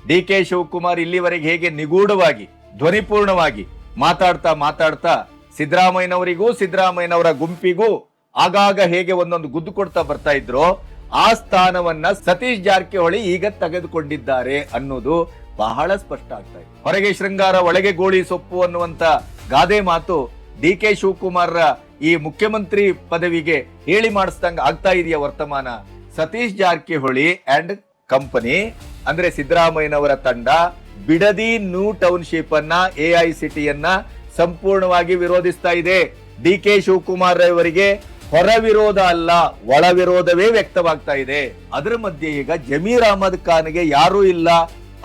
D K Shivakumar ಇಲ್ಲಿವರೆಗೆ ಹೇಗೆ ನಿಗೂಢವಾಗಿ ಧ್ವನಿಪೂರ್ಣವಾಗಿ ಮಾತಾಡ್ತಾ ಸಿದ್ದರಾಮಯ್ಯನವರಿಗೂ ಸಿದ್ದರಾಮಯ್ಯನವರ ಗುಂಪಿಗೂ ಆಗಾಗ ಹೇಗೆ ಒಂದೊಂದು ಗುದ್ದು ಕೊಡ್ತಾ ಬರ್ತಾ ಇದ್ರು, ಆ ಸ್ಥಾನವನ್ನ ಸತೀಶ್ ಜಾರಕಿಹೊಳಿ ಈಗ ತೆಗೆದುಕೊಂಡಿದ್ದಾರೆ ಅನ್ನೋದು ಬಹಳ ಸ್ಪಷ್ಟ ಆಗ್ತಾ ಇದೆ. ಹೊರಗೆ ಶೃಂಗಾರ ಒಳಗೆ ಗೋಳಿ ಸೊಪ್ಪು ಅನ್ನುವಂತ ಗಾದೆ ಮಾತು ಡಿ ಕೆ ಶಿವಕುಮಾರ್ ಈ ಮುಖ್ಯಮಂತ್ರಿ ಪದವಿಗೆ ಹೇಳಿ ಮಾಡಿಸ್ದಂಗ ಆಗ್ತಾ ಇದೆಯಾ ವರ್ತಮಾನ. ಸತೀಶ್ ಜಾರಕಿಹೊಳಿ ಅಂಡ್ ಕಂಪನಿ ಅಂದ್ರೆ ಸಿದ್ದರಾಮಯ್ಯನವರ ತಂಡ ಬಿಡದಿ ನ್ಯೂ ಟೌನ್ಶಿಪ್ ಅನ್ನ ಎಐಸಿಟಿಯನ್ನ ಸಂಪೂರ್ಣವಾಗಿ ವಿರೋಧಿಸ್ತಾ ಇದೆ. ಡಿ ಕೆ ಶಿವಕುಮಾರ್ ಅವರಿಗೆ ಹೊರ ವಿರೋಧ ಅಲ್ಲ, ಒಳ ವಿರೋಧವೇ ವ್ಯಕ್ತವಾಗ್ತಾ ಇದೆ. ಅದರ ಮಧ್ಯೆ ಈಗ ಜಮೀರ್ ಅಹಮದ್ ಖಾನ್ಗೆ ಯಾರೂ ಇಲ್ಲ,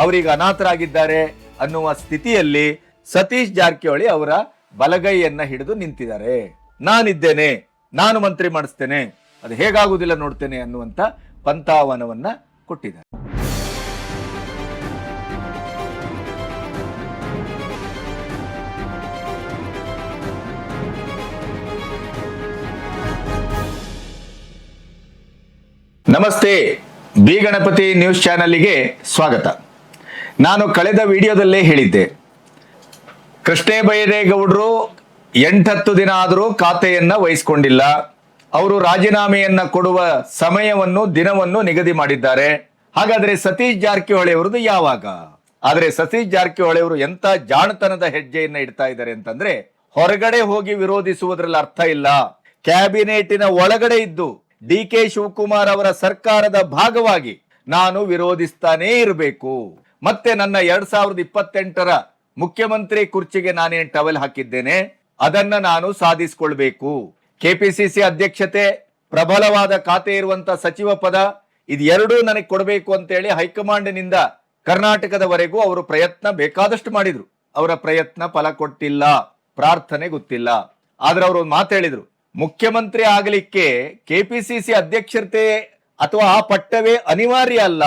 ಅವರಿಗೆ ಅನಾಥರಾಗಿದ್ದಾರೆ ಅನ್ನುವ ಸ್ಥಿತಿಯಲ್ಲಿ ಸತೀಶ್ ಜಾರಕಿಹೊಳಿ ಅವರ ಬಲಗೈಯನ್ನ ಹಿಡಿದು ನಿಂತಿದ್ದಾರೆ. ನಾನಿದ್ದೇನೆ, ನಾನು ಮಂತ್ರಿ ಮಾಡಿಸ್ತೇನೆ, ಅದು ಹೇಗಾಗುದಿಲ್ಲ ನೋಡ್ತೇನೆ ಅನ್ನುವಂತ ಪಂಥಾವನವನ್ನ ಕೊಟ್ಟಿದ್ದಾರೆ. ನಮಸ್ತೆ, ಬಿ ಗಣಪತಿ ನ್ಯೂಸ್ ಚಾನೆಲ್ಗೆ ಸ್ವಾಗತ. ನಾನು ಕಳೆದ ವಿಡಿಯೋದಲ್ಲೇ ಹೇಳಿದ್ದೆ, ಕೃಷ್ಣ ಬೈರೇಗೌಡರು 8-10 ದಿನ ಆದರೂ ಖಾತೆಯನ್ನ ವಹಿಸಿಕೊಂಡಿಲ್ಲ. ಅವರು ರಾಜೀನಾಮೆಯನ್ನ ಕೊಡುವ ಸಮಯವನ್ನು ದಿನವನ್ನು ನಿಗದಿ ಮಾಡಿದ್ದಾರೆ. ಹಾಗಾದ್ರೆ ಸತೀಶ್ ಜಾರಕಿಹೊಳಿ ಅವರದು ಯಾವಾಗ? ಆದ್ರೆ ಸತೀಶ್ ಜಾರಕಿಹೊಳಿ ಅವರು ಎಂತ ಜಾಣತನದ ಹೆಜ್ಜೆಯನ್ನ ಇಡ್ತಾ ಇದ್ದಾರೆ ಅಂತಂದ್ರೆ, ಹೊರಗಡೆ ಹೋಗಿ ವಿರೋಧಿಸುವುದರಲ್ಲಿ ಅರ್ಥ ಇಲ್ಲ, ಕ್ಯಾಬಿನೆಟಿನ ಒಳಗಡೆ ಇದ್ದು ಡಿ ಕೆ ಶಿವಕುಮಾರ್ ಅವರ ಸರ್ಕಾರದ ಭಾಗವಾಗಿ ನಾನು ವಿರೋಧಿಸ್ತಾನೇ ಇರಬೇಕು. ಮತ್ತೆ ನನ್ನ 2028ರ ಮುಖ್ಯಮಂತ್ರಿ ಕುರ್ಚಿಗೆ ನಾನೇನ್ ಟವೆಲ್ ಹಾಕಿದ್ದೇನೆ ಅದನ್ನ ನಾನು ಸಾಧಿಸಿಕೊಳ್ಬೇಕು. ಕೆಪಿಸಿಸಿ ಅಧ್ಯಕ್ಷತೆ, ಪ್ರಬಲವಾದ ಖಾತೆ ಇರುವಂತ ಸಚಿವ ಪದ, ಇದೆರಡೂ ನನಗೆ ಕೊಡಬೇಕು ಅಂತೇಳಿ ಹೈಕಮಾಂಡ್ನಿಂದ ಕರ್ನಾಟಕದವರೆಗೂ ಅವರು ಪ್ರಯತ್ನ ಬೇಕಾದಷ್ಟು ಮಾಡಿದ್ರು. ಅವರ ಪ್ರಯತ್ನ ಫಲ ಕೊಟ್ಟಿಲ್ಲ, ಪ್ರಾರ್ಥನೆ ಗೊತ್ತಿಲ್ಲ. ಆದ್ರೆ ಅವರು ಒಂದು ಮಾತು ಹೇಳಿದ್ರು, ಮುಖ್ಯಮಂತ್ರಿ ಆಗಲಿಕ್ಕೆ ಕೆಪಿಸಿಸಿ ಅಧ್ಯಕ್ಷತೆ ಅಥವಾ ಆ ಪಟ್ಟವೇ ಅನಿವಾರ್ಯ ಅಲ್ಲ,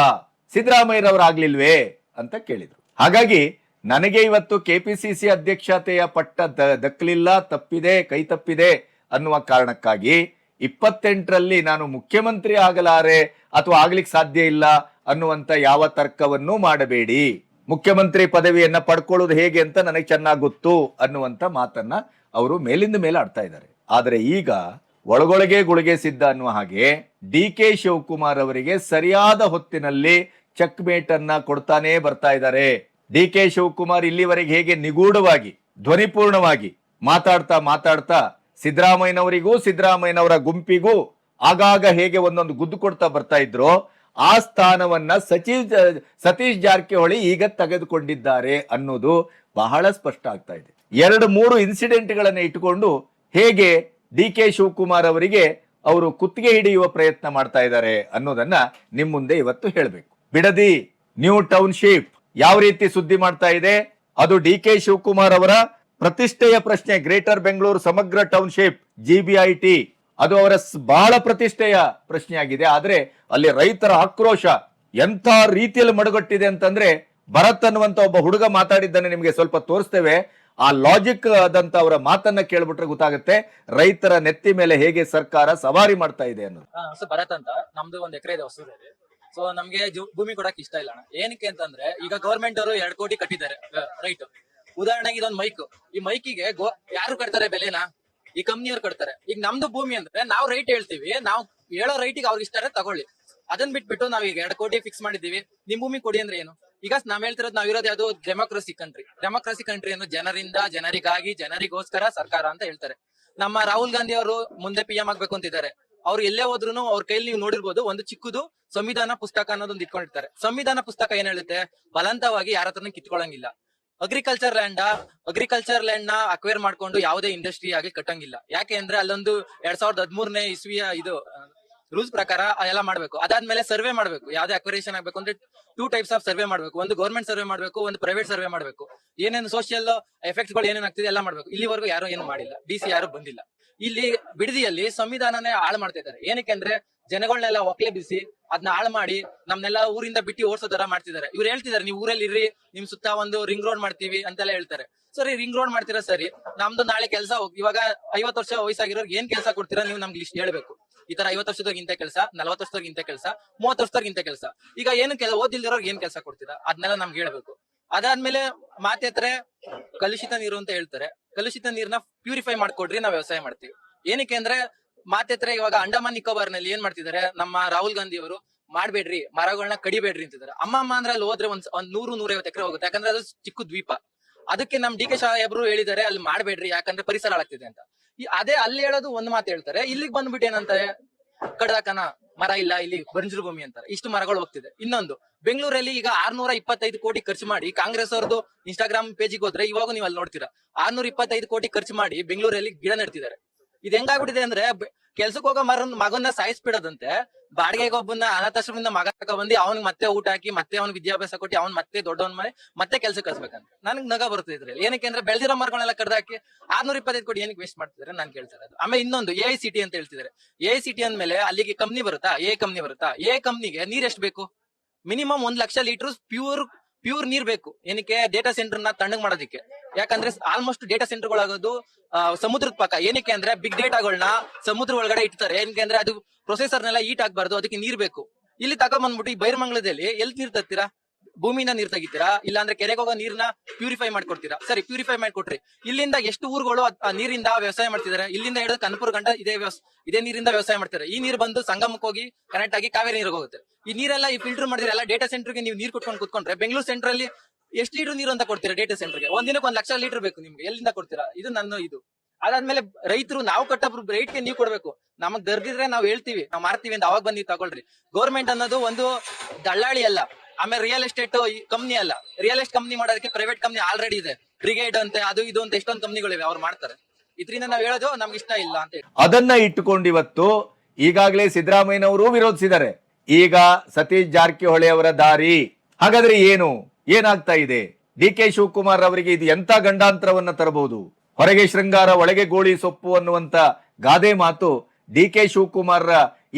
ಸಿದ್ದರಾಮಯ್ಯರವರು ಆಗ್ಲಿಲ್ವೇ ಅಂತ ಕೇಳಿದ್ರು. ಹಾಗಾಗಿ ನನಗೆ ಇವತ್ತು ಕೆಪಿಸಿಸಿ ಅಧ್ಯಕ್ಷತೆಯ ಪಟ್ಟ ದಕ್ಕಲಿಲ್ಲ, ತಪ್ಪಿದೆ, ಕೈ ತಪ್ಪಿದೆ ಅನ್ನುವ ಕಾರಣಕ್ಕಾಗಿ 28ರಲ್ಲಿ ನಾನು ಮುಖ್ಯಮಂತ್ರಿ ಆಗಲಾರೆ ಅಥವಾ ಆಗ್ಲಿಕ್ಕೆ ಸಾಧ್ಯ ಇಲ್ಲ ಅನ್ನುವಂತ ಯಾವ ತರ್ಕವನ್ನು ಮಾಡಬೇಡಿ. ಮುಖ್ಯಮಂತ್ರಿ ಪದವಿಯನ್ನ ಪಡ್ಕೊಳ್ಳೋದು ಹೇಗೆ ಅಂತ ನನಗೆ ಚೆನ್ನಾಗಿ ಗೊತ್ತು ಅನ್ನುವಂತ ಮಾತನ್ನ ಅವರು ಮೇಲಿಂದ ಮೇಲೆ ಆಡ್ತಾ ಇದ್ದಾರೆ. ಆದರೆ ಈಗ ಒಳಗೊಳಗೆ ಗುಳಿಗೆ ಸಿದ್ಧ ಅನ್ನುವ ಹಾಗೆ ಡಿ ಕೆ ಶಿವಕುಮಾರ್ ಅವರಿಗೆ ಸರಿಯಾದ ಹೊತ್ತಿನಲ್ಲಿ ಚೆಕ್ ಮೇಟ್ ಅನ್ನ ಕೊಡ್ತಾನೆ ಬರ್ತಾ ಇದ್ದಾರೆ. ಡಿ ಕೆ ಶಿವಕುಮಾರ್ ಇಲ್ಲಿವರೆಗೆ ಹೇಗೆ ನಿಗೂಢವಾಗಿ ಧ್ವನಿಪೂರ್ಣವಾಗಿ ಮಾತಾಡ್ತಾ ಸಿದ್ದರಾಮಯ್ಯನವರಿಗೂ ಸಿದ್ದರಾಮಯ್ಯನವರ ಗುಂಪಿಗೂ ಆಗಾಗ ಹೇಗೆ ಒಂದೊಂದು ಗುದ್ದು ಕೊಡ್ತಾ ಬರ್ತಾ ಇದ್ರು, ಆ ಸ್ಥಾನವನ್ನ ಸತೀಶ್ ಜಾರಕಿಹೊಳಿ ಈಗ ತೆಗೆದುಕೊಂಡಿದ್ದಾರೆ ಅನ್ನೋದು ಬಹಳ ಸ್ಪಷ್ಟ ಆಗ್ತಾ ಇದೆ. 2-3 ಇನ್ಸಿಡೆಂಟ್ಗಳನ್ನ ಇಟ್ಟುಕೊಂಡು ಹೇಗೆ ಡಿ ಕೆ ಶಿವಕುಮಾರ್ ಅವರಿಗೆ ಅವರು ಕುತ್ತಿಗೆ ಹಿಡಿಯುವ ಪ್ರಯತ್ನ ಮಾಡ್ತಾ ಇದ್ದಾರೆ ಅನ್ನೋದನ್ನ ನಿಮ್ ಮುಂದೆ ಇವತ್ತು ಹೇಳಬೇಕು. ಬಿಡದಿ ನ್ಯೂ ಟೌನ್ಶಿಪ್ ಯಾವ ರೀತಿ ಸುದ್ದಿ ಮಾಡ್ತಾ ಇದೆ, ಅದು ಡಿ ಕೆ ಶಿವಕುಮಾರ್ ಅವರ ಪ್ರತಿಷ್ಠೆಯ ಪ್ರಶ್ನೆ. ಗ್ರೇಟರ್ ಬೆಂಗಳೂರು ಸಮಗ್ರ ಟೌನ್ಶಿಪ್ GBIT ಅದು ಅವರ ಬಹಳ ಪ್ರತಿಷ್ಠೆಯ ಪ್ರಶ್ನೆಯಾಗಿದೆ. ಆದ್ರೆ ಅಲ್ಲಿ ರೈತರ ಆಕ್ರೋಶ ಎಂಥ ರೀತಿಯಲ್ಲಿ ಮಡುಗಟ್ಟಿದೆ ಅಂತಂದ್ರೆ, ಭರತ್ ಅನ್ನುವಂತ ಒಬ್ಬ ಹುಡುಗ ಮಾತಾಡಿದ್ದಾನೆ, ನಿಮಗೆ ಸ್ವಲ್ಪ ತೋರಿಸ್ತೇವೆ. ಆ ಲಾಜಿಕ್ ಆದಂತ ಅವರ ಮಾತನ್ನ ಕೇಳ್ಬಿಟ್ರೆ ಗೊತ್ತಾಗುತ್ತೆ ರೈತರ ನೆತ್ತಿ ಮೇಲೆ ಹೇಗೆ ಸರ್ಕಾರ ಸವಾರಿ ಮಾಡ್ತಾ ಇದೆ ಅನ್ನೋದು. ಭರತ್ ಅಂತ, ನಮ್ದು 1 ಎಕರೆ ಇದೆ ಹೊಸೂರಲ್ಲಿ. ಸೊ ನಮ್ಗೆ ಭೂಮಿ ಕೊಡಕ್ ಇಷ್ಟ ಇಲ್ಲ ಅಣ್ಣ. ಏನಕ್ಕೆ ಅಂತಂದ್ರೆ, ಈಗ ಗವರ್ಮೆಂಟ್ ಅವರು 2 ಕೋಟಿ ಕಟ್ಟಿದ್ದಾರೆ ರೈಟ್. ಉದಾಹರಣೆಗೆ ಇದೊಂದು ಮೈಕ್, ಈ ಮೈಕಿಗೆ ಯಾರು ಕಟ್ತಾರೆ ಬೆಲೆನ? ಈ ಕಂಪ್ನಿಯವ್ರು ಕಟ್ತಾರೆ. ಈಗ ನಮ್ದು ಭೂಮಿ ಅಂದ್ರೆ ನಾವು ರೈಟ್ ಹೇಳ್ತೀವಿ, ನಾವು ಹೇಳೋ ರೈಟಿಗೆ ಅವ್ರಿಗೆ ಇಷ್ಟ ತಗೊಳ್ಳಿ. ಅದನ್ನ ಬಿಟ್ಬಿಟ್ಟು ನಾವೀಗ 2 ಕೋಟಿ ಫಿಕ್ಸ್ ಮಾಡಿದೀವಿ, ನಿಮ್ ಭೂಮಿ ಕೊಡಿ ಅಂದ್ರೆ ಏನು? ಈಗ ನಾವ್ ಹೇಳ್ತಿರೋದು, ನಾವಿರೋದು ಯಾವ್ದು ಡೆಮೋಕ್ರಸಿ ಕಂಟ್ರಿ. ಡೆಮೋಕ್ರಸಿ ಕಂಟ್ರಿ ಅನ್ನು ಜನರಿಂದ, ಜನರಿಗಾಗಿ, ಜನರಿಗೋಸ್ಕರ ಸರ್ಕಾರ ಅಂತ ಹೇಳ್ತಾರೆ. ನಮ್ಮ ರಾಹುಲ್ ಗಾಂಧಿ ಅವರು ಮುಂದೆ PM ಆಗ್ಬೇಕು ಅಂತಿದ್ದಾರೆ. ಅವ್ರು ಎಲ್ಲೇ ಹೋದ್ರು ಅವ್ರ ಕೈಲಿ ನೀವು ನೋಡಿರ್ಬೋದು, ಒಂದು ಚಿಕ್ಕದು ಸಂವಿಧಾನ ಪುಸ್ತಕ ಅನ್ನೋದೊಂದು ಇಟ್ಕೊಂಡಿರ್ತಾರೆ. ಸಂವಿಧಾನ ಪುಸ್ತಕ ಏನ್ ಹೇಳುತ್ತೆ? ಬಲವಂತವಾಗಿ ಯಾರ ಹತ್ರನೂ ಕಿತ್ಕೊಳ್ಳಂಗಿಲ್ಲ. ಅಗ್ರಿಕಲ್ಚರ್ ಲ್ಯಾಂಡ್ ನ ಅಕ್ವೈರ್ ಮಾಡ್ಕೊಂಡು ಯಾವುದೇ ಇಂಡಸ್ಟ್ರಿ ಆಗಿ ಕಟ್ಟಂಗಿಲ್ಲ. ಯಾಕೆ ಅಂದ್ರೆ ಅಲ್ಲೊಂದು 2013ನೇ ಇಸ್ವಿಯ ಇದು ರೂಲ್ಸ್ ಪ್ರಕಾರ ಎಲ್ಲ ಮಾಡ್ಬೇಕು. ಅದಾದ್ಮೇಲೆ ಸರ್ವೆ ಮಾಡ್ಬೇಕು. ಯಾವ್ದೇ ಅಕ್ವರೇಷನ್ ಆಗ್ಬೇಕು ಅಂದ್ರೆ 2 ಟೈಪ್ಸ್ ಆಫ್ ಸರ್ವೆ ಮಾಡ್ಬೇಕು. ಒಂದು ಗೌರ್ಮೆಂಟ್ ಸರ್ವೆ ಮಾಡ್ಬೇಕು, ಒಂದು ಪ್ರೈವೇಟ್ ಸರ್ವೆ ಮಾಡ್ಬೇಕು. ಏನೇನು ಸೋಷಿಯಲ್ ಎಫೆಕ್ಟ್ಸ್ ಗಳು ಏನೇನ್ ಆಗ್ತಿದೆ ಎಲ್ಲ ಮಾಡ್ಬೇಕು. ಇಲ್ಲಿವರೆಗೂ ಯಾರು ಏನು ಮಾಡಿಲ್ಲ, DC ಯಾರು ಬಂದಿಲ್ಲ. ಇಲ್ಲಿ ಬಿಡದಿಯಲ್ಲಿ ಸಂವಿಧಾನನೇ ಹಾಳು ಮಾಡ್ತಾ ಇದ್ದಾರೆ. ಏನಕ್ಕೆ ಅಂದ್ರೆ, ಜನಗಳನ್ನೆಲ್ಲ ಒಕ್ಲೆಬ್ಬಿಸಿ ಅದನ್ನ ಹಾಳು ಮಾಡಿ ನಮ್ನೆಲ್ಲ ಊರಿಂದ ಬಿಟ್ಟು ಓಡಿಸೋ ತರ ಮಾಡ್ತಿದ್ದಾರೆ. ಇವ್ರು ಹೇಳ್ತಿದ್ದಾರೆ, ನೀವು ಊರಲ್ಲಿ ಇರ್ರಿ, ನಿಮ್ ಸುತ್ತ ಒಂದು ರಿಂಗ್ ರೋಡ್ ಮಾಡ್ತೀವಿ ಅಂತೆಲ್ಲ ಹೇಳ್ತಾರೆ. ಸರಿ, ರಿಂಗ್ ರೋಡ್ ಮಾಡ್ತೀರಾ ಸರಿ, ನಮ್ದು ನಾಳೆ ಕೆಲಸ, ಇವಾಗ 50 ವರ್ಷ ವಯಸ್ಸಾಗಿರೋರ್ಗೆ ಏನ್ ಕೆಲಸ ಕೊಡ್ತೀರಾ ನೀವು ನಮ್ಗೆ ಲಿಸ್ಟ್ ಹೇಳ್ಬೇಕು. ಈ ತರ 50 ವರ್ಷದವ್ರಿಗೆ ಕೆಲಸ, 40 ವರ್ಷದವ್ರಿಗೆ ಕೆಲಸ, 30 ವರ್ಷದವ್ರಿಗೆ ಕೆಲಸ. ಈಗ ಏನು ಓದಿಲ್ದಿರೋರ್ಗೆ ಏನ್ ಕೆಲಸ ಕೊಡ್ತೀರಾ ಅದನ್ನೆಲ್ಲ ನಮ್ಗೆ ಹೇಳ್ಬೇಕು. ಅದಾದ್ಮೇಲೆ ಮಾತೆತ್ರೆ ಕಲುಷಿತ ನೀರು ಅಂತ ಹೇಳ್ತಾರೆ. ಕಲುಷಿತ ನೀರ್ನ ಪ್ಯೂರಿಫೈ ಮಾಡ್ಕೊಡ್ರಿ, ನಾವ್ ವ್ಯವಸಾಯ ಮಾಡ್ತೀವಿ. ಏನಕ್ಕೆ ಅಂದ್ರೆ ಮಾತೆತ್ರೆ ಇವಾಗ ಅಂಡಮಾನ್ ನಿಕೋಬಾರ್ ನಲ್ಲಿ ಏನ್ ಮಾಡ್ತಿದ್ದಾರೆ, ನಮ್ಮ ರಾಹುಲ್ ಗಾಂಧಿ ಅವರು ಮಾಡ್ಬೇಡ್ರಿ, ಮರಗಳನ್ನ ಕಡಿಬೇಡ್ರಿ ಅಂತಿದ್ದಾರೆ. ಅಮ್ಮ ಅಂದ್ರೆ ಅಲ್ಲಿ ಹೋದ್ರೆ ಒಂದ್ 100-150 ಎಕರೆ ಹೋಗುತ್ತೆ, ಯಾಕಂದ್ರೆ ಅದು ಚಿಕ್ಕ ದ್ವೀಪ. ಅದಕ್ಕೆ ನಮ್ ಡಿ ಕೆ ಸಾಹೇಬ್ರು ಹೇಳಿದ್ದಾರೆ ಅಲ್ಲಿ ಮಾಡ್ಬೇಡ್ರಿ, ಯಾಕಂದ್ರೆ ಪರಿಸರ ಹಾಳಾಗ್ತಿದೆ ಅಂತ. ಅದೇ ಅಲ್ಲಿ ಹೇಳೋದು ಒಂದ್ ಮಾತು ಹೇಳ್ತಾರೆ, ಇಲ್ಲಿಗೆ ಬಂದ್ಬಿಟ್ಟು ಏನಂತಾರೆ, ಕಡದಾಕನ ಮರ ಇಲ್ಲ, ಇಲ್ಲಿ ಬಂಜರು ಭೂಮಿ ಅಂತಾರೆ. ಇಷ್ಟು ಮರಗಳು ಹೋಗ್ತಿದೆ. ಇನ್ನೊಂದು, ಬೆಂಗಳೂರಲ್ಲಿ ಈಗ 625 ಕೋಟಿ ಖರ್ಚು ಮಾಡಿ ಕಾಂಗ್ರೆಸ್ ಅವ್ರದ್ದು ಇನ್ಸ್ಟಾಗ್ರಾಮ್ ಪೇಜಿಗೆ ಹೋದ್ರೆ ಇವಾಗ ನೀವು ಅಲ್ಲಿ ನೋಡ್ತೀರಾ 625 ಕೋಟಿ ಖರ್ಚು ಮಾಡಿ ಬೆಂಗಳೂರಲ್ಲಿ ಗಿಡ ನೆಡ್ತಿದ್ದಾರೆ. ಇದು ಹೆಂಗಾಗ್ಬಿಟ್ಟಿದೆ ಅಂದ್ರೆ ಕೆಲ್ಸಕ್ಕೆ ಹೋಗೋ ಮಗನ್ನ ಸಾಯಿಸ್ಬಿಡೋದಂತೆ, ಬಾಡಿಗೆಗೆ ಒಬ್ಬನ ಅನಾಥಾಶ್ರಮದಿಂದ ಮಗ ಬಂದು ಅವ್ನಿಗೆ ಮತ್ತೆ ಊಟ ಹಾಕಿ, ಮತ್ತೆ ಅವ್ನಿಗೆ ವಿದ್ಯಾಭ್ಯಾಸ ಕೊಟ್ಟು ಅವ್ನ್ ಮತ್ತೆ ದೊಡ್ಡವನ್ ಮಾಡಿ ಮತ್ತೆ ಕೆಲ್ಸಕ್ಕೆ ಕಳ್ಸ್ಬೇಕಂತ. ನನ್ಗೆ ನಗ ಬರ್ತದೆ ಇದ್ರಲ್ಲಿ. ಏನಕ್ಕೆ ಅಂದ್ರೆ ಬೆಳೆದಿರೋ ಮರಗಳನ್ನೆಲ್ಲ ಕಡ್ದಾಕಿ 625 ಕೋಟಿ ಏನಕ್ಕೆ ವೇಸ್ಟ್ ಮಾಡ್ತಿದ್ದಾರೆ ನಾನು ಕೇಳ್ತಾರೆ. ಆಮೇಲೆ ಇನ್ನೊಂದು AICT ಅಂತ ಹೇಳ್ತಿದ್ದಾರೆ. AICT ಅಂದ್ಮೇಲೆ ಅಲ್ಲಿಗೆ ಕಂಪ್ನಿ ಬರುತ್ತಾ, ಕಂಪ್ನಿ ಬರುತ್ತಾ? ಕಂಪ್ನಿಗೆ ನೀರ್ ಎಷ್ಟು ಬೇಕು? ಮಿನಿಮಮ್ 1 ಲಕ್ಷ ಲೀಟರ್ ಪ್ಯೂರ್ ನೀರ್ ಬೇಕು. ಏನಕ್ಕೆ? ಡೇಟಾ ಸೆಂಟರ್ ನ ತಣ್ಣಗ್ ಮಾಡೋದಕ್ಕೆ. ಯಾಕಂದ್ರೆ ಆಲ್ಮೋಸ್ಟ್ ಡೇಟಾ ಸೆಂಟರ್ ಗಳಾಗೋದು ಸಮುದ್ರದ ಪಕ್ಕ. ಏನಕ್ಕೆ ಅಂದ್ರೆ ಬಿಗ್ ಡೇಟಾಗಳನ್ನ ಸಮುದ್ರ ಒಳಗಡೆ ಇಡ್ತಾರೆ. ಏನಕ್ಕೆ ಅಂದ್ರೆ ಅದು ಪ್ರೊಸೆಸರ್ನೆಲ್ಲ ಹೀಟ್ ಆಗ್ಬಾರ್ದು, ಅದಕ್ಕೆ ನೀರ್ ಬೇಕು. ಇಲ್ಲಿ ತಗೊಂಡ್ಬಂದ್ಬಿಟ್ಟು ಈ ಬೈರ್ಮಂಗ್ಲದಲ್ಲಿ ಎಲ್ಲಿ ನೀರ್ ತರ್ತೀರಾ? ಭೂಮಿಯಿಂದ ನೀರ್ ತೆಗಿತೀರಾ, ಇಲ್ಲ ಅಂದ್ರೆ ಕೆರೆಗೆ ಹೋಗೋ ನೀರ್ನ ಪ್ಯೂರಿಫೈ ಮಾಡ್ಕೊಡ್ತೀರಾ? ಸರಿ, ಪ್ಯೂರಿಫೈ ಮಾಡ್ಕೊಟ್ರಿ. ಇಲ್ಲಿಂದ ಎಷ್ಟು ಊರುಗಳು ಆ ನೀರಿಂದ ವ್ಯವಸಾಯ ಮಾಡ್ತಿದ್ದಾರೆ? ಇಲ್ಲಿಂದ ಹಿಡಿದು ಕನಪುರ ಗಂಟ ಇದೇ ನೀರಿಂದ ವ್ಯವಸಾಯ ಮಾಡ್ತಾರೆ. ಈ ನೀರು ಬಂದು ಸಂಗಮಕ್ಕೆ ಹೋಗಿ ಕನೆಕ್ಟ್ ಆಗಿ ಕಾವೇರಿ ನೀರಿಗೆ ಹೋಗುತ್ತೆ. ಈ ನೀರೆಲ್ಲ ಈ ಫಿಲ್ಟರ್ ಮಾಡಿದ್ರೆ ಎಲ್ಲ ಡೇಟಾ ಸೆಂಟರ್ಗೆ ನೀವು ನೀರ್ ಕೊಟ್ಕೊಂಡು ಕುತ್ಕೊಂಡ್ರೆ, ಬೆಂಗಳೂರು ಸೆಂಟ್ರ್ ಅಲ್ಲಿ ಎಷ್ಟು ಲೀಟರ್ ನೀರು ಅಂತ ಕೊಡ್ತೀರಾ ಡೇಟಾ ಸೆಂಟರ್ಗೆ? ಒಂದಿನಕ್ಕೆ 1 ಲಕ್ಷ ಲೀಟರ್ ಬೇಕು ನಿಮ್ಗೆ, ಎಲ್ಲಿಂದ ಕೊಡ್ತೀರಾ? ಇದು ಅದಾದ್ಮೇಲೆ ರೈತರು, ನಾವು ಕಟ್ಟೋ ರೇಟ್ಗೆ ನೀವು ಕೊಡ್ಬೇಕು. ನಮಗ್ ದರ್ದಿದ್ರೆ ನಾವು ಹೇಳ್ತೀವಿ, ನಾವು ಮಾರ್ತೀವಿ ಅಂತ, ಅವಾಗ ಬಂದು ತಗೊಳ್ರಿ. ಗೌರ್ಮೆಂಟ್ ಅನ್ನೋದು ಒಂದು ದಳ್ಳಾಳಿ ಅಲ್ಲ, ಆಮೇಲೆ ರಿಯಲ್ ಎಸ್ಟೇಟ್ ಕಂಪ್ನಿ ಅಲ್ಲ. ರಿಯಲ್ ಎಸ್ಟೇಟ್ ಕಂಪ್ನಿ ಮಾಡೋದಕ್ಕೆ ಪ್ರೈವೇಟ್ ಕಂಪ್ನಿ ಆಲ್ರೆಡಿ ಇದೆ. ಬ್ರಿಗೇಡ್ ಅಂತೆ, ಅದು ಇದು ಅಂತ ಎಷ್ಟೊಂದು ಕಂಪ್ನಿಗಳಿವೆ, ಅವ್ರು ಮಾಡ್ತಾರೆ. ಇದರಿಂದ ನಾವ್ ಹೇಳೋದು ನಮ್ಗೆ ಇಷ್ಟ ಇಲ್ಲ ಅಂತ ಹೇಳಿ. ಅದನ್ನ ಇಟ್ಟುಕೊಂಡು ಇವತ್ತು ಈಗಾಗಲೇ ಸಿದ್ದರಾಮಯ್ಯನವರು ವಿರೋಧಿಸಿದ್ದಾರೆ. ಈಗ ಸತೀಶ್ ಜಾರಕಿಹೊಳಿ ಅವರ ದಾರಿ. ಹಾಗಾದ್ರೆ ಏನಾಗ್ತಾ ಇದೆ? DK ಶಿವಕುಮಾರ್ ಅವರಿಗೆ ಇದು ಎಂತ ಗಂಡಾಂತರವನ್ನ ತರಬಹುದು? ಹೊರಗೆ ಶೃಂಗಾರ ಒಳಗೆ ಗೋಳಿ ಸೊಪ್ಪು ಅನ್ನುವಂತ ಗಾದೆ ಮಾತು DK ಶಿವಕುಮಾರ್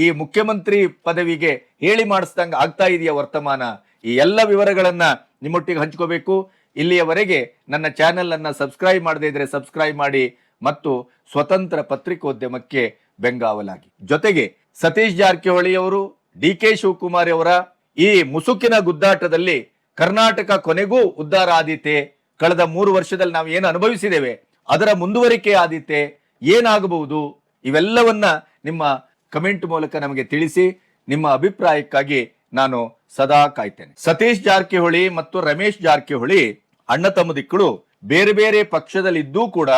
ಈ ಮುಖ್ಯಮಂತ್ರಿ ಪದವಿಗೆ ಹೇಳಿ ಮಾಡಿಸ್ದಂಗ ಆಗ್ತಾ ಇದೆಯಾ ವರ್ತಮಾನ? ಈ ಎಲ್ಲ ವಿವರಗಳನ್ನ ನಿಮ್ಮೊಟ್ಟಿಗೆ ಹಂಚ್ಕೋಬೇಕು. ಇಲ್ಲಿಯವರೆಗೆ ನನ್ನ ಚಾನೆಲ್ ಅನ್ನ ಸಬ್ಸ್ಕ್ರೈಬ್ ಮಾಡದೇ ಇದ್ರೆ ಸಬ್ಸ್ಕ್ರೈಬ್ ಮಾಡಿ ಮತ್ತು ಸ್ವತಂತ್ರ ಪತ್ರಿಕೋದ್ಯಮಕ್ಕೆ ಬೆಂಗಾವಲಾಗಿ. ಜೊತೆಗೆ ಸತೀಶ್ ಜಾರಕಿಹೊಳಿ ಅವರು, DK ಶಿವಕುಮಾರ್ ಅವರ ಈ ಮುಸುಕಿನ ಗುದ್ದಾಟದಲ್ಲಿ ಕರ್ನಾಟಕ ಕೊನೆಗೂ ಉದ್ಧಾರ ಆದೀತೆ? ಕಳೆದ 3 ವರ್ಷದಲ್ಲಿ ನಾವು ಏನು ಅನುಭವಿಸಿದ್ದೇವೆ ಅದರ ಮುಂದುವರಿಕೆ ಆದೀತೆ? ಏನಾಗಬಹುದು? ಇವೆಲ್ಲವನ್ನ ನಿಮ್ಮ ಕಮೆಂಟ್ ಮೂಲಕ ನಮಗೆ ತಿಳಿಸಿ. ನಿಮ್ಮ ಅಭಿಪ್ರಾಯಕ್ಕಾಗಿ ನಾನು ಸದಾ ಕಾಯ್ತೇನೆ. ಸತೀಶ್ ಜಾರಕಿಹೊಳಿ ಮತ್ತು ರಮೇಶ್ ಜಾರಕಿಹೊಳಿ ಅಣ್ಣ ತಮ್ಮದಿಕ್ಕಳು ಬೇರೆ ಬೇರೆ ಪಕ್ಷದಲ್ಲಿದ್ದೂ ಕೂಡ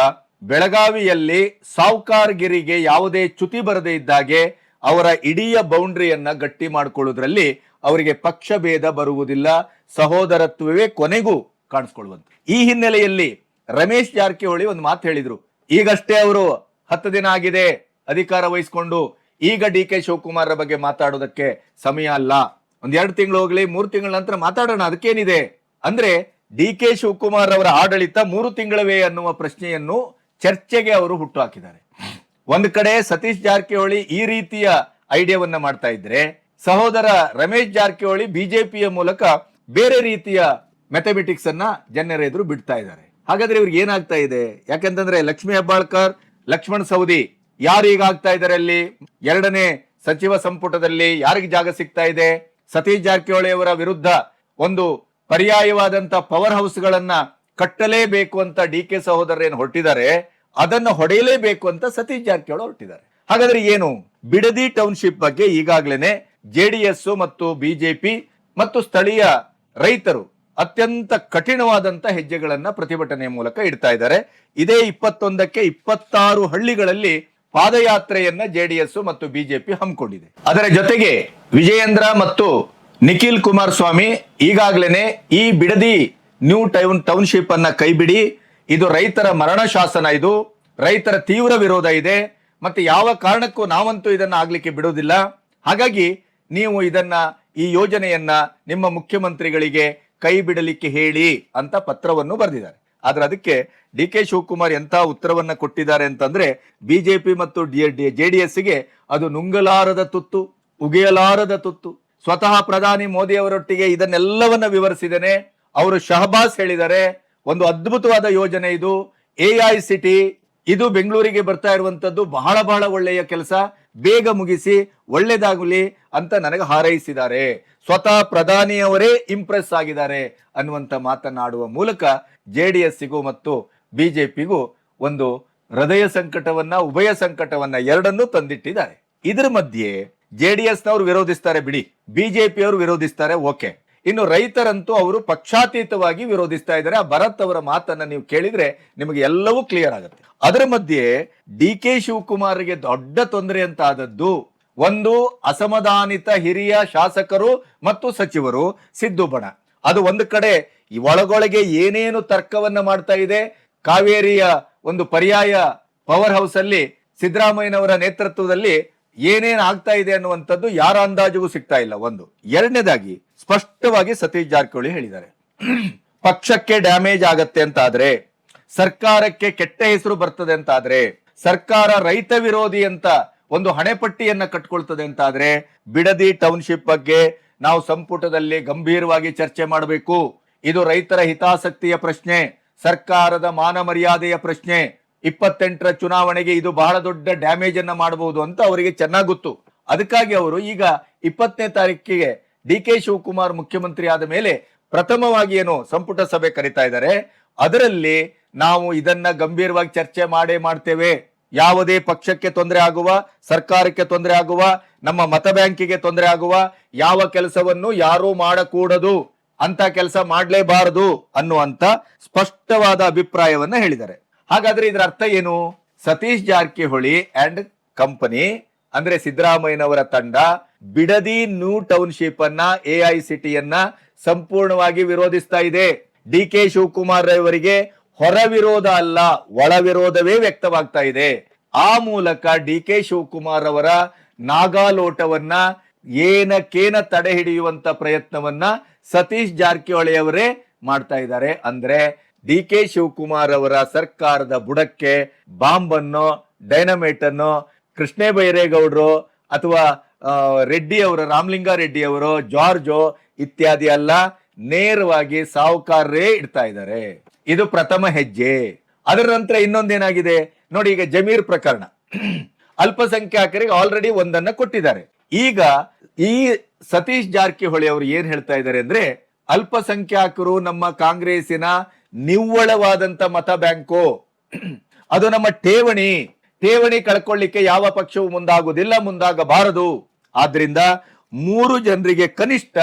ಬೆಳಗಾವಿಯಲ್ಲಿ ಸಾವ್ಕಾರ್ಗಿರಿಗೆ ಯಾವುದೇ ಚ್ಯುತಿ ಬರದೇ ಇದ್ದಾಗೆ ಅವರ ಇಡೀ ಬೌಂಡ್ರಿಯನ್ನ ಗಟ್ಟಿ ಮಾಡಿಕೊಳ್ಳುವುದರಲ್ಲಿ ಅವರಿಗೆ ಪಕ್ಷ ಭೇದ ಬರುವುದಿಲ್ಲ, ಸಹೋದರತ್ವವೇ ಕೊನೆಗೂ ಕಾಣಿಸ್ಕೊಳ್ಳುವಂತ. ಈ ಹಿನ್ನೆಲೆಯಲ್ಲಿ ರಮೇಶ್ ಜಾರಕಿಹೊಳಿ ಒಂದು ಮಾತು ಹೇಳಿದ್ರು. ಈಗಷ್ಟೇ ಅವರು 10 ದಿನ ಆಗಿದೆ ಅಧಿಕಾರ ವಹಿಸಿಕೊಂಡು, ಈಗ DK ಶಿವಕುಮಾರ್ ಬಗ್ಗೆ ಮಾತಾಡೋದಕ್ಕೆ ಸಮಯ ಅಲ್ಲ. 1-2 ತಿಂಗಳು ಹೋಗ್ಲಿ, 3 ತಿಂಗಳ ನಂತರ ಮಾತಾಡೋಣ, ಅದಕ್ಕೇನಿದೆ ಅಂದ್ರೆ DK ಶಿವಕುಮಾರ್ ಅವರ ಆಡಳಿತ 3 ತಿಂಗಳವೇ ಅನ್ನುವ ಪ್ರಶ್ನೆಯನ್ನು ಚರ್ಚೆಗೆ ಅವರು ಹುಟ್ಟು ಹಾಕಿದ್ದಾರೆ. ಒಂದ್ ಕಡೆ ಸತೀಶ್ ಜಾರಕಿಹೊಳಿ ಈ ರೀತಿಯ ಐಡಿಯಾವನ್ನ ಮಾಡ್ತಾ ಇದ್ರೆ, ಸಹೋದರ ರಮೇಶ್ ಜಾರಕಿಹೊಳಿ ಬಿಜೆಪಿಯ ಮೂಲಕ ಬೇರೆ ರೀತಿಯ ಮ್ಯಾಥಮೆಟಿಕ್ಸ್ ಅನ್ನ ಜನರ ಎದುರು ಬಿಡ್ತಾ ಇದ್ದಾರೆ. ಹಾಗಾದ್ರೆ ಇವ್ರಿಗೆ ಏನಾಗ್ತಾ ಇದೆ? ಯಾಕಂತಂದ್ರೆ ಲಕ್ಷ್ಮೀ ಹೆಬ್ಬಾಳ್ಕರ್, ಲಕ್ಷ್ಮಣ್ ಸವದಿ ಯಾರು ಈಗ ಆಗ್ತಾ ಇದ್ದಾರೆ ಅಲ್ಲಿ 2ನೇ ಸಚಿವ ಸಂಪುಟದಲ್ಲಿ? ಯಾರಿಗೆ ಜಾಗ ಸಿಗ್ತಾ ಇದೆ? ಸತೀಶ್ ಜಾರಕಿಹೊಳಿ ಅವರ ವಿರುದ್ಧ ಒಂದು ಪರ್ಯಾಯವಾದಂತ ಪವರ್ ಹೌಸ್ ಗಳನ್ನ ಕಟ್ಟಲೇಬೇಕು ಅಂತ DK ಸಹೋದರರೇನು ಹೊರಟಿದ್ದಾರೆ, ಅದನ್ನು ಹೊಡೆಯಲೇಬೇಕು ಅಂತ ಸತೀಶ್ ಜಾರಕಿಹೊಳಿ ಹೊರಟಿದ್ದಾರೆ. ಹಾಗಾದ್ರೆ ಏನು? ಬಿಡದಿ ಟೌನ್ಶಿಪ್ ಬಗ್ಗೆ ಈಗಾಗಲೇ JDS ಮತ್ತು ಬಿಜೆಪಿ ಮತ್ತು ಸ್ಥಳೀಯ ರೈತರು ಅತ್ಯಂತ ಕಠಿಣವಾದಂತ ಹೆಜ್ಜೆಗಳನ್ನ ಪ್ರತಿಭಟನೆ ಮೂಲಕ ಇಡ್ತಾ ಇದ್ದಾರೆ. ಇದೇ 21ಕ್ಕೆ 26 ಹಳ್ಳಿಗಳಲ್ಲಿ ಪಾದಯಾತ್ರೆಯನ್ನ JDS ಮತ್ತು ಬಿಜೆಪಿ ಹಮ್ಮಿಕೊಂಡಿದೆ. ಅದರ ಜೊತೆಗೆ ವಿಜಯೇಂದ್ರ ಮತ್ತು ನಿಖಿಲ್ ಕುಮಾರಸ್ವಾಮಿ ಈಗಾಗಲೇ ಈ ಬಿಡದಿ ನ್ಯೂ ಟೌನ್ಶಿಪ್ ಅನ್ನ ಕೈಬಿಡಿ, ಇದು ರೈತರ ಮರಣ ಶಾಸನ, ಇದು ರೈತರ ತೀವ್ರ ವಿರೋಧ ಇದೆ, ಮತ್ತೆ ಯಾವ ಕಾರಣಕ್ಕೂ ನಾವಂತೂ ಇದನ್ನ ಆಗ್ಲಿಕ್ಕೆ ಬಿಡುವುದಿಲ್ಲ, ಹಾಗಾಗಿ ನೀವು ಈ ಯೋಜನೆಯನ್ನ ನಿಮ್ಮ ಮುಖ್ಯಮಂತ್ರಿಗಳಿಗೆ ಕೈ ಬಿಡಲಿಕ್ಕೆ ಹೇಳಿ ಅಂತ ಪತ್ರವನ್ನು ಬರೆದಿದ್ದಾರೆ. ಆದ್ರೆ ಅದಕ್ಕೆ DK ಶಿವಕುಮಾರ್ ಎಂತ ಉತ್ತರವನ್ನ ಕೊಟ್ಟಿದ್ದಾರೆ ಅಂತಂದ್ರೆ, ಬಿಜೆಪಿ ಮತ್ತು JDS ಗೆ ಅದು ನುಂಗಲಾರದ ತುತ್ತು, ಉಗಿಯಲಾರದ ತುತ್ತು. ಸ್ವತಃ ಪ್ರಧಾನಿ ಮೋದಿ ಅವರೊಟ್ಟಿಗೆ ಇದನ್ನೆಲ್ಲವನ್ನ ವಿವರಿಸಿದ್ದೇನೆ. ಅವರು ಶಹಬಾಸ್ ಹೇಳಿದ್ದಾರೆ, ಒಂದು ಅದ್ಭುತವಾದ ಯೋಜನೆ ಇದು, AICT ಇದು ಬೆಂಗಳೂರಿಗೆ ಬರ್ತಾ ಇರುವಂತದ್ದು ಬಹಳ ಬಹಳ ಒಳ್ಳೆಯ ಕೆಲಸ, ಬೇಗ ಮುಗಿಸಿ ಒಳ್ಳೇದಾಗಲಿ ಅಂತ ನನಗೆ ಹಾರೈಸಿದ್ದಾರೆ. ಸ್ವತಃ ಪ್ರಧಾನಿಯವರೇ ಇಂಪ್ರೆಸ್ ಆಗಿದ್ದಾರೆ ಅನ್ನುವಂತ ಮಾತನಾಡುವ ಮೂಲಕ JDSಗೂ ಮತ್ತು ಬಿಜೆಪಿಗೂ ಒಂದು ಹೃದಯ ಸಂಕಟವನ್ನ, ಉಭಯ ಸಂಕಟವನ್ನ ಎರಡನ್ನೂ ತಂದಿಟ್ಟಿದ್ದಾರೆ. ಇದ್ರ ಮಧ್ಯೆ JDSನವರು ವಿರೋಧಿಸ್ತಾರೆ ಬಿಡಿ, ಬಿಜೆಪಿಯವರು ವಿರೋಧಿಸ್ತಾರೆ, ಓಕೆ. ಇನ್ನು ರೈತರಂತೂ ಅವರು ಪಕ್ಷಾತೀತವಾಗಿ ವಿರೋಧಿಸ್ತಾ ಇದ್ದಾರೆ. ಆ ಭರತ್ ಅವರ ಮಾತನ್ನ ನೀವು ಕೇಳಿದ್ರೆ ನಿಮಗೆ ಎಲ್ಲವೂ ಕ್ಲಿಯರ್ ಆಗುತ್ತೆ. ಅದರ ಮಧ್ಯೆ DK ಶಿವಕುಮಾರ್ಗೆ ದೊಡ್ಡ ತೊಂದರೆ ಅಂತ ಆದದ್ದು ಒಂದು ಅಸಮಾಧಾನಿತ ಹಿರಿಯ ಶಾಸಕರು ಮತ್ತು ಸಚಿವರು ಸಿದ್ದು ಬಣ. ಅದು ಒಂದು ಕಡೆ ಒಳಗೊಳಗೆ ಏನೇನು ತರ್ಕವನ್ನ ಮಾಡ್ತಾ ಇದೆ. ಕಾವೇರಿಯ ಒಂದು ಪರ್ಯಾಯ ಪವರ್ ಹೌಸ್ ಅಲ್ಲಿ ಸಿದ್ದರಾಮಯ್ಯನವರ ನೇತೃತ್ವದಲ್ಲಿ ಏನೇನ್ ಆಗ್ತಾ ಇದೆ ಅನ್ನುವಂಥದ್ದು ಯಾರ ಅಂದಾಜಿಗೂ ಸಿಗ್ತಾ ಇಲ್ಲ. ಒಂದು. ಎರಡನೇದಾಗಿ ಸ್ಪಷ್ಟವಾಗಿ ಸತೀಶ್ ಜಾರಕಿಹೊಳಿ ಹೇಳಿದ್ದಾರೆ, ಪಕ್ಷಕ್ಕೆ ಡ್ಯಾಮೇಜ್ ಆಗತ್ತೆ ಅಂತ ಆದ್ರೆ, ಸರ್ಕಾರಕ್ಕೆ ಕೆಟ್ಟ ಹೆಸರು ಬರ್ತದೆ ಅಂತ ಆದ್ರೆ, ಸರ್ಕಾರ ರೈತ ವಿರೋಧಿ ಅಂತ ಒಂದು ಹಣೆಪಟ್ಟಿಯನ್ನ ಕಟ್ಕೊಳ್ತದೆ ಅಂತ ಆದ್ರೆ, ಬಿಡದಿ ಟೌನ್ಶಿಪ್ ಬಗ್ಗೆ ನಾವು ಸಂಪುಟದಲ್ಲಿ ಗಂಭೀರವಾಗಿ ಚರ್ಚೆ ಮಾಡಬೇಕು. ಇದು ರೈತರ ಹಿತಾಸಕ್ತಿಯ ಪ್ರಶ್ನೆ, ಸರ್ಕಾರದ ಮಾನ ಮರ್ಯಾದೆಯ ಪ್ರಶ್ನೆ. 28ರ ಚುನಾವಣೆಗೆ ಇದು ಬಹಳ ದೊಡ್ಡ ಡ್ಯಾಮೇಜ್ ಅನ್ನ ಮಾಡಬಹುದು ಅಂತ ಅವರಿಗೆ ಚೆನ್ನಾಗಿ ಗೊತ್ತು. ಅದಕ್ಕಾಗಿ ಅವರು ಈಗ 20ನೇ ತಾರೀಕಿಗೆ DK ಶಿವಕುಮಾರ್ ಮುಖ್ಯಮಂತ್ರಿ ಆದ ಮೇಲೆ ಪ್ರಥಮವಾಗಿ ಏನು ಸಂಪುಟ ಸಭೆ ಕರೀತಾ ಇದ್ದಾರೆ, ಅದರಲ್ಲಿ ನಾವು ಇದನ್ನ ಗಂಭೀರವಾಗಿ ಚರ್ಚೆ ಮಾಡ್ತೇವೆ. ಯಾವುದೇ ಪಕ್ಷಕ್ಕೆ ತೊಂದರೆ ಆಗುವ, ಸರ್ಕಾರಕ್ಕೆ ತೊಂದರೆ ಆಗುವ, ನಮ್ಮ ಮತ ಬ್ಯಾಂಕಿಗೆ ತೊಂದರೆ ಆಗುವ ಯಾವ ಕೆಲಸವನ್ನು ಯಾರೂ ಮಾಡಕೂಡದು, ಅಂತ ಕೆಲಸ ಮಾಡಲೇಬಾರದು ಅನ್ನುವಂತ ಸ್ಪಷ್ಟವಾದ ಅಭಿಪ್ರಾಯವನ್ನ ಹೇಳಿದ್ದಾರೆ. ಹಾಗಾದ್ರೆ ಇದರ ಅರ್ಥ ಏನು? ಸತೀಶ್ ಜಾರಕಿಹೊಳಿ ಅಂಡ್ ಕಂಪನಿ ಅಂದ್ರೆ ಸಿದ್ದರಾಮಯ್ಯನವರ ತಂಡ ಬಿಡದಿ ನ್ಯೂ ಟೌನ್ಶಿಪ್ ಅನ್ನ, AICTಯನ್ನ ಸಂಪೂರ್ಣವಾಗಿ ವಿರೋಧಿಸ್ತಾ ಇದೆ. DK ಶಿವಕುಮಾರ್ ಅವರಿಗೆ ಹೊರ ವಿರೋಧ ಅಲ್ಲ, ಒಳ ವಿರೋಧವೇ ವ್ಯಕ್ತವಾಗ್ತಾ ಇದೆ. ಆ ಮೂಲಕ DK ಶಿವಕುಮಾರ್ ಅವರ ನಾಗಾಲೋಟವನ್ನ ಏನಕ್ಕೇನ ತಡೆ ಹಿಡಿಯುವಂತ ಪ್ರಯತ್ನವನ್ನ ಸತೀಶ್ ಜಾರಕಿಹೊಳಿ ಅವರೇ ಮಾಡ್ತಾ ಇದ್ದಾರೆ. ಅಂದ್ರೆ DK ಶಿವಕುಮಾರ್ ಅವರ ಸರ್ಕಾರದ ಬುಡಕ್ಕೆ ಬಾಂಬ್ ಅನ್ನು, ಡೈನಮೈಟ್ ಅನ್ನು ಕೃಷ್ಣ ಬೈರೇಗೌಡರು ಅಥವಾ ರೆಡ್ಡಿ ಅವರು, ರಾಮಲಿಂಗ ರೆಡ್ಡಿ ಅವರು, ಜಾರ್ಜೋ ಇತ್ಯಾದಿ ಅಲ್ಲ, ನೇರವಾಗಿ ಸಾಹುಕಾರರೇ ಇಡ್ತಾ ಇದ್ದಾರೆ. ಇದು ಪ್ರಥಮ ಹೆಜ್ಜೆ. ಅದರ ನಂತರ ಇನ್ನೊಂದೇನಾಗಿದೆ ನೋಡಿ, ಈಗ ಜಮೀರ್ ಪ್ರಕರಣ, ಅಲ್ಪಸಂಖ್ಯಾತರಿಗೆ ಆಲ್ರೆಡಿ ಒಂದನ್ನ ಕೊಟ್ಟಿದ್ದಾರೆ. ಈಗ ಈ ಸತೀಶ್ ಜಾರಕಿಹೊಳಿ ಅವರು ಏನ್ ಹೇಳ್ತಾ ಇದ್ದಾರೆ ಅಂದ್ರೆ, ಅಲ್ಪಸಂಖ್ಯಾತರು ನಮ್ಮ ಕಾಂಗ್ರೆಸ್ಸಿನ ನಿವ್ವಳವಾದಂತ ಮತ ಬ್ಯಾಂಕು, ಅದು ನಮ್ಮ ಠೇವಣಿ ಕಳ್ಕೊಳ್ಳಿಕ್ಕೆ ಯಾವ ಪಕ್ಷವು ಮುಂದಾಗುವುದಿಲ್ಲ, ಮುಂದಾಗಬಾರದು. ಆದ್ರಿಂದ 3 ಜನರಿಗೆ ಕನಿಷ್ಠ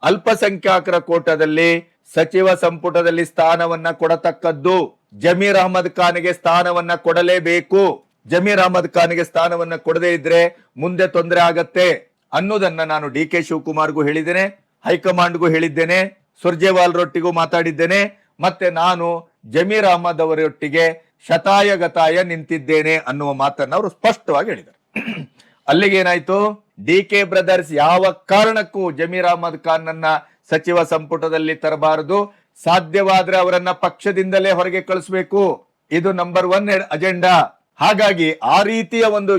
ಅಲ್ಪಸಂಖ್ಯಾತರ ಕೋಟಾದಲ್ಲಿ ಸಚಿವ ಸಂಪುಟದಲ್ಲಿ ಸ್ಥಾನವನ್ನ ಕೊಡತಕ್ಕದ್ದು. ಜಮೀರ್ ಅಹಮದ್ ಖಾನ್ಗೆ ಸ್ಥಾನವನ್ನ ಕೊಡಲೇಬೇಕು. ಜಮೀರ್ ಅಹಮದ್ ಖಾನ್ಗೆ ಸ್ಥಾನವನ್ನ ಕೊಡದೇ ಇದ್ರೆ ಮುಂದೆ ತೊಂದರೆ ಆಗತ್ತೆ ಅನ್ನೋದನ್ನ ನಾನು DK ಶಿವಕುಮಾರ್ಗೂ ಹೇಳಿದ್ದೇನೆ, ಹೈಕಮಾಂಡ್ಗೂ ಹೇಳಿದ್ದೇನೆ, ಸುರ್ಜೇವಾಲ್ರೊಟ್ಟಿಗೂ ಮಾತಾಡಿದ್ದೇನೆ. ಮತ್ತೆ ನಾನು ಜಮೀರ್ ಅಹಮದ್ ಅವರೊಟ್ಟಿಗೆ ಶತಾಯಗತಾಯ ನಿಂತಿದ್ದೇನೆ ಅನ್ನುವ ಮಾತನ್ನ ಅವರು ಸ್ಪಷ್ಟವಾಗಿ ಹೇಳಿದರು. ಅಲ್ಲಿಗೆ ಏನಾಯ್ತು, DK ಬ್ರದರ್ಸ್ ಯಾವ ಕಾರಣಕ್ಕೂ ಜಮೀರ್ ಅಹಮದ್ ಖಾನ್ ನನ್ನ ಸಚಿವ ಸಂಪುಟದಲ್ಲಿ ತರಬಾರದು, ಸಾಧ್ಯವಾದ್ರೆ ಅವರನ್ನ ಪಕ್ಷದಿಂದಲೇ ಹೊರಗೆ ಕಳಿಸಬೇಕು. ಇದು ನಂಬರ್ 1 ಅಜೆಂಡಾ. ಹಾಗಾಗಿ ಆ ರೀತಿಯ ಒಂದು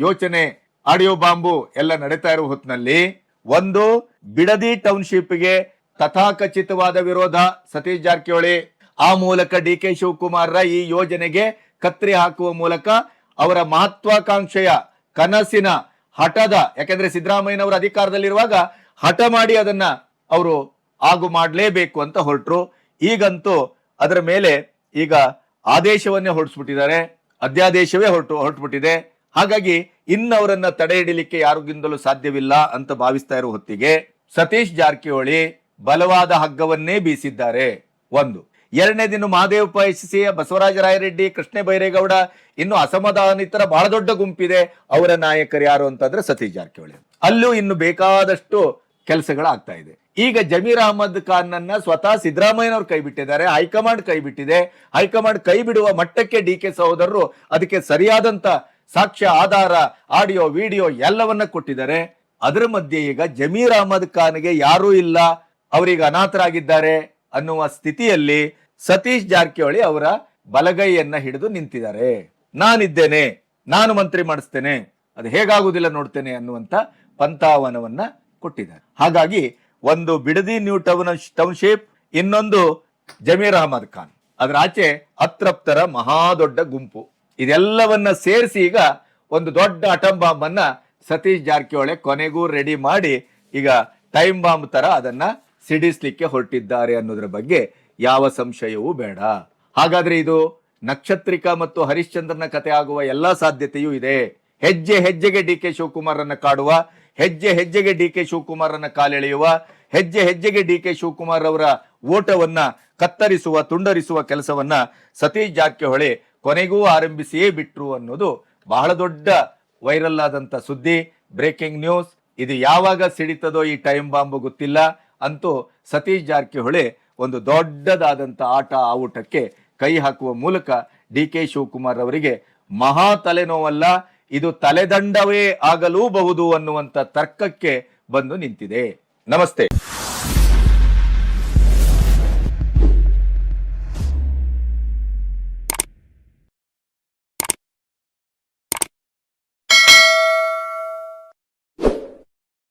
ಯೋಚನೆ ಆಡಿಯೋ ಬಾಂಬು ಎಲ್ಲ ನಡೀತಾ ಇರುವ ಹೊತ್ತಿನಲ್ಲಿ ಒಂದು ಬಿಡದಿ ಟೌನ್ಶಿಪ್ಗೆ ತಥಾಕಚಿತವಾದ ವಿರೋಧ ಸತೀಶ್ ಜಾರಕಿಹೊಳಿ, ಆ ಮೂಲಕ DK ಶಿವಕುಮಾರ್ರ ಈ ಯೋಜನೆಗೆ ಕತ್ರಿ ಹಾಕುವ ಮೂಲಕ ಅವರ ಮಹತ್ವಾಕಾಂಕ್ಷೆಯ ಕನಸಿನ ಹಠದ, ಯಾಕೆಂದ್ರೆ ಸಿದ್ದರಾಮಯ್ಯನವರ ಅಧಿಕಾರದಲ್ಲಿರುವಾಗ ಹಠ ಮಾಡಿ ಅದನ್ನ ಅವರು ಆಗು ಮಾಡಲೇಬೇಕು ಅಂತ ಹೊರಟರು. ಈಗಂತೂ ಅದರ ಮೇಲೆ ಈಗ ಆದೇಶವನ್ನೇ ಹೊರಡಿಸ್ಬಿಟ್ಟಿದ್ದಾರೆ, ಅಧ್ಯಾದೇಶವೇ ಹೊರಟುಬಿಟ್ಟಿದೆ. ಹಾಗಾಗಿ ಇನ್ನವರನ್ನ ತಡೆ ಹಿಡಿಲಿಕ್ಕೆ ಯಾರಿಗಿಂದಲೂ ಸಾಧ್ಯವಿಲ್ಲ ಅಂತ ಭಾವಿಸ್ತಾ ಇರುವ ಹೊತ್ತಿಗೆ ಸತೀಶ್ ಜಾರಕಿಹೊಳಿ ಬಲವಾದ ಹಗ್ಗವನ್ನೇ ಬೀಸಿದ್ದಾರೆ. ಒಂದು. ಎರಡನೇ ದಿನ ಮಹದೇವ್ ಪೈಸಿ, ಬಸವರಾಜ ರಾಯರೆಡ್ಡಿ, ಕೃಷ್ಣ ಬೈರೇಗೌಡ, ಇನ್ನು ಅಸಮಾಧಾನಿತರ ಬಹಳ ದೊಡ್ಡ ಗುಂಪಿದೆ. ಅವರ ನಾಯಕರು ಯಾರು ಅಂತಂದ್ರೆ ಸತೀಶ್ ಜಾರಕಿಹೊಳಿ. ಅಲ್ಲೂ ಇನ್ನು ಬೇಕಾದಷ್ಟು ಕೆಲಸಗಳಾಗ್ತಾ ಇದೆ. ಈಗ ಜಮೀರ್ ಅಹಮದ್ ಖಾನ್ ನನ್ನ ಸ್ವತಃ ಸಿದ್ದರಾಮಯ್ಯನವರು ಕೈ ಬಿಟ್ಟಿದ್ದಾರೆ, ಹೈಕಮಾಂಡ್ ಕೈ ಬಿಟ್ಟಿದೆ. ಹೈಕಮಾಂಡ್ ಕೈ ಬಿಡುವ ಮಟ್ಟಕ್ಕೆ DK ಸಹೋದರರು ಅದಕ್ಕೆ ಸರಿಯಾದಂತ ಸಾಕ್ಷ್ಯ, ಆಧಾರ, ಆಡಿಯೋ, ವಿಡಿಯೋ ಎಲ್ಲವನ್ನ ಕೊಟ್ಟಿದ್ದಾರೆ. ಅದರ ಮಧ್ಯೆ ಈಗ ಜಮೀರ್ ಅಹಮದ್ ಖಾನ್ಗೆ ಯಾರೂ ಇಲ್ಲ, ಅವರಿಗೆ ಅನಾಥರಾಗಿದ್ದಾರೆ ಅನ್ನುವ ಸ್ಥಿತಿಯಲ್ಲಿ ಸತೀಶ್ ಜಾರಕಿಹೊಳಿ ಅವರ ಬಲಗೈಯನ್ನ ಹಿಡಿದು ನಿಂತಿದ್ದಾರೆ. ನಾನಿದ್ದೇನೆ, ನಾನು ಮಂತ್ರಿ ಮಾಡಿಸ್ತೇನೆ, ಅದು ಹೇಗಾಗುವುದಿಲ್ಲ ನೋಡ್ತೇನೆ ಅನ್ನುವಂತ ಪಂಥಾವನವನ್ನ ಕೊಟ್ಟಿದ್ದಾರೆ. ಹಾಗಾಗಿ ಒಂದು ಬಿಡದಿ ನ್ಯೂ ಟೌನ್ಶಿಪ್, ಇನ್ನೊಂದು ಜಮೀರ್ ಅಹಮದ್ ಖಾನ್, ಅದರ ಆಚೆ ಅತೃಪ್ತರ ಮಹಾ ದೊಡ್ಡ ಗುಂಪು, ಇದೆಲ್ಲವನ್ನ ಸೇರಿಸಿ ಈಗ ಒಂದು ದೊಡ್ಡ ಅಟಮ್ ಬಾಂಬ್ ಅನ್ನ ಸತೀಶ್ ಜಾರಕಿಹೊಳಿ ಕೊನೆಗೂ ರೆಡಿ ಮಾಡಿ ಈಗ ಟೈಮ್ ಬಾಂಬ್ ತರ ಅದನ್ನ ಸಿಡಿಸ್ಲಿಕ್ಕೆ ಹೊರಟಿದ್ದಾರೆ ಅನ್ನೋದ್ರ ಬಗ್ಗೆ ಯಾವ ಸಂಶಯವೂ ಬೇಡ. ಹಾಗಾದ್ರೆ ಇದು ನಕ್ಷತ್ರಿಕಾ ಮತ್ತು ಹರಿಶ್ಚಂದ್ರನ ಕತೆ ಆಗುವ ಎಲ್ಲಾ ಸಾಧ್ಯತೆಯೂ ಇದೆ. ಹೆಜ್ಜೆ ಹೆಜ್ಜೆಗೆ ಡಿ ಕೆ ಶಿವಕುಮಾರ್ ಅನ್ನ ಕಾಡುವ, ಹೆಜ್ಜೆ ಹೆಜ್ಜೆಗೆ ಡಿ ಕೆ ಶಿವಕುಮಾರ್ ಅನ್ನ ಕಾಲೆಳೆಯುವ, ಹೆಜ್ಜೆ ಹೆಜ್ಜೆಗೆ ಡಿ ಕೆ ಶಿವಕುಮಾರ್ ಅವರ ಓಟವನ್ನ ಕತ್ತರಿಸುವ, ತುಂಡರಿಸುವ ಕೆಲಸವನ್ನ ಸತೀಶ್ ಜಾರಕಿಹೊಳಿ ಕೊನೆಗೂ ಆರಂಭಿಸಿಯೇ ಬಿಟ್ರು ಅನ್ನೋದು ಬಹಳ ದೊಡ್ಡ ವೈರಲ್ ಆದಂತ ಸುದ್ದಿ, ಬ್ರೇಕಿಂಗ್ ನ್ಯೂಸ್. ಇದು ಯಾವಾಗ ಸಿಡಿತದೋ ಈ ಟೈಮ್ ಬಾಂಬ್ ಗೊತ್ತಿಲ್ಲ. ಅಂತೂ ಸತೀಶ್ ಜಾರಕಿಹೊಳಿ ಒಂದು ದೊಡ್ಡದಾದಂತ ಆಟಕ್ಕೆ ಕೈ ಹಾಕುವ ಮೂಲಕ ಡಿ ಕೆ ಶಿವಕುಮಾರ್ ಅವರಿಗೆ ಮಹಾ ತಲೆನೋವಲ್ಲ, ಇದು ತಲೆದಂಡವೇ ಆಗಲೂಬಹುದು ಅನ್ನುವಂತ ತರ್ಕಕ್ಕೆ ಬಂದು ನಿಂತಿದೆ. ನಮಸ್ತೆ.